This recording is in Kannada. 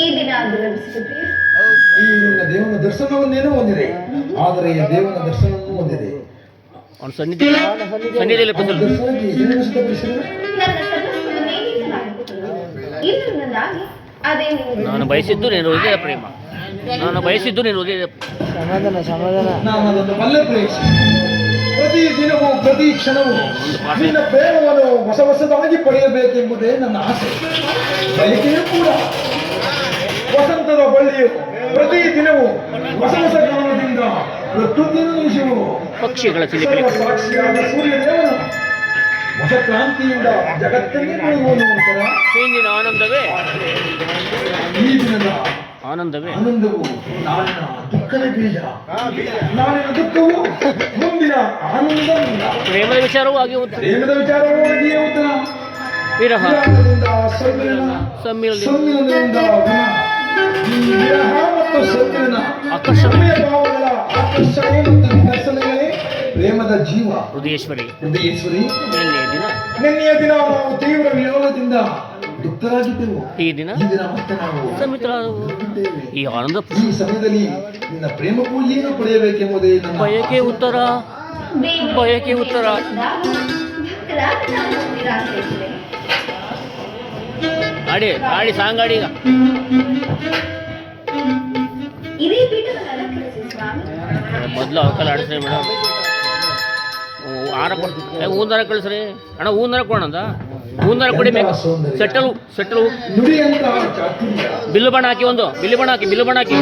ಈ ದಿನ ಅದು ಲಭಿಸಿದೆ. ಈ ನಿನ್ನ ದೇವನ ದರ್ಶನವನ್ನೇನೋ ಹೊಂದಿದೆ, ಆದರೆ ಈ ದೇವನ ದರ್ಶನವನ್ನು ಹೊಂದಿದೆ. ಅವನ ಸನ್ನಿಧಿಯಲ್ಲಿ ದರ್ಶನಕ್ಕೆ ಏನೇನು ಸಿದ್ಧಪಡಿಸಿದರು? ನನ್ನ ಸರ್ವಸ್ವವನ್ನೇ ನೀಡಲಾಗುತ್ತದೆ. ಇನ್ನು ನನ್ನಾಗಿ ಅದೇ ನೀವು ನಾನು ಬಯಸಿದ್ದು ನೀನು ಹೃದಯ ಪ್ರೇಮ. ನಾನು ಬಯಸಿದ್ದು ನೀನು ಹೃದಯ ಸಮಾಧಾನ. ನಾನು ಅದನ್ನು ಬಲ್ಲೆ ಪ್ರೇಕ್ಷೆ. ಪ್ರತಿ ದಿನವೂ ಪ್ರತಿ ಕ್ಷಣವೂ ನಿನ್ನ ಪ್ರೇಮವನ್ನು ಹೊಸ ಹೊಸದಾಗಿ ಪಡೆಯಬೇಕೆಂಬುದೇ ನನ್ನ ಆಸೆ, ಬಯಕೆಯೂ ಕೂಡ. ವಸಂತದ ಬಳ್ಳಿಯು ಪ್ರತಿ ದಿನವೂ ಹೊಸ ಹೊಸ ಕಾರಣದಿಂದ ಪ್ರಕೃತಿಯನ್ನು ನಿಶಿವು ಪಕ್ಷಿಗಳ ಸಾಕ್ಷಿಯಾದ ಸೂರ್ಯದೇವನು ಹೊಸ ಕ್ರಾಂತಿಯಿಂದ ಜಗತ್ತನ್ನೇ ಬೆಳೆಯುವನು. ನಂತರ ಇಂದಿನ ಆನಂದವೇ ಈ ದಿನದ ಆನಂದವೇ ಆನಂದವು ನಾಳಿನ ದುಃಖದ ಬೀಜ, ನಾಳಿನ ದುಃಖವು ಮುಂದಿನ ಆನಂದದಿಂದ. ಪ್ರೇಮದ ವಿಚಾರವೂ ಆಗಿ ಹೋಗ್ತದೆ. ಪ್ರೇಮದ ವಿಚಾರವೂ ಆಗಿಯೇ ಉತ್ತರ. ವಿರಹ ವಿರಹದಿಂದ ಸಮ್ಮಿಲನ, ಸಮ್ಮಿಲನ ಸಮ್ಮಿಲನದಿಂದ ಗುಣ. ಈ ವಿರಹ ಮತ್ತು ಸಮ್ಮಿಲನ ಆಕರ್ಷಣೆ. ಪ್ರಿಯ ಭಾವಗಳ ಆಕರ್ಷಣೆ ಮತ್ತು ನಿದರ್ಶನಗಳೇ ಪ್ರೇಮದ ಜೀವ. ಹೃದಯೇಶ್ವರಿ ಹೃದಯೇಶ್ವರಿ, ನಿನ್ನೆಯ ದಿನ ನಿನ್ನೆಯ ದಿನ ನಾವು ತೀವ್ರ ವಿರೋಧದಿಂದ ದುಃಖರಾಗಿದ್ದೆವು. ಈ ದಿನ ಈ ದಿನ ಮತ್ತೆ ನಾವು ಸಮಿತರಾದವು. ಇದ್ದೇವೆ. ಈ ಆನಂದ ಈ ಸಮಯದಲ್ಲಿ ನಿನ್ನ ಪ್ರೇಮ ಪೂಜೆಯನ್ನು ಪಡೆಯಬೇಕೆಂಬುದೇ ನನ್ನ ಬಯಕೆ ಉತ್ತರ. ಬಯಕೆ ಉತ್ತರ. ಭಕ್ತರಾದ ನಾವು ನಿರಾಕರಿಸಿದೆ. ಆಡಿ ಆಡಿ ಸಾಂಗ್ ಆಡಿ ಈಗ. ಇದೇ ಪೀಠವನ್ನು ಅಲಂಕರಿಸಿ ಸ್ವಾಮಿ. ಮೊದಲು ಅವಕಾಲ ಆಡಿಸ್ರಿ ಮೇಡಮ್. ಆರ ಹೂಂದಾರ ಕಳಿಸ್ರಿ ಅಣ್ಣ. ಹೂಂದಾರ ಕೊಡೋಣ. ಹೂಂದಾರ ಕೊಡಿ ಬೇಕು. ಸೆಟ್ಟಲು ನುಡಿಯಂತ ಚಾತುರ್ಯ. ಬಿಲ್ಲು ಬಣ್ಣ ಹಾಕಿ, ಒಂದು ಬಿಲ್ಲು ಬಣ್ಣ ಹಾಕಿ, ಬಿಲ್ಲು ಬಣ್ಣ ಹಾಕಿ.